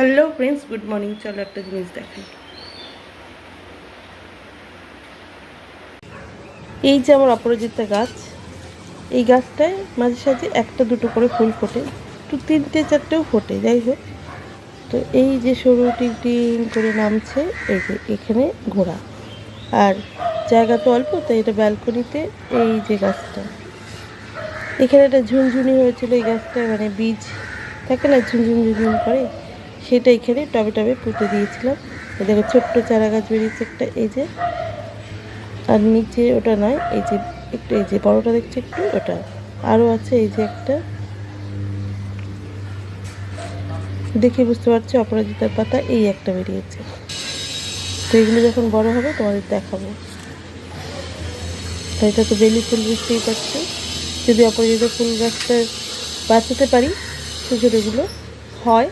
Hello friends, good morning. চলো একটা জিনিস দেখাই। এই যে আমার অপরাজিতা গাছ, এই গাছটায় মাঝে সাঝে একটা দুটো করে ফুল ফোটে, একটু তিনটে চারটেও ফোটে, যাই হোক। তো এই যে সরু টিং টিং করে নামছে, এই যে এখানে ঘোড়া, আর জায়গা তো অল্প, তাই এটা ব্যালকনিতে। এই যে গাছটা, এখানে একটা ঝুনঝুনি হয়েছিল, এই গাছটা মানে বীজ থাকে না, ঝুনঝুন ঝুনঝুন করে, সেটা এখানে টবে টবে পুঁতে দিয়েছিলাম। এই দেখো ছোট্ট চারা গাছ বেরিয়েছে একটা, এই যে। আর নিচে ওটা নয়, এই যে একটু, এই যে বড়টা দেখছি একটু, ওটা আরও আছে। এই যে একটা, দেখে বুঝতে পারছি অপরাজিতার পাতা, এই একটা বেরিয়েছে। তো এগুলো যখন বড় হবে তোমাদের দেখাবো। এটা তো বেলি ফুল, বুঝতেই পারছি। যদি অপরাজিতা ফুল গাছটা বাঁচাতে পারি, ছোটো ছোটোগুলো হয়,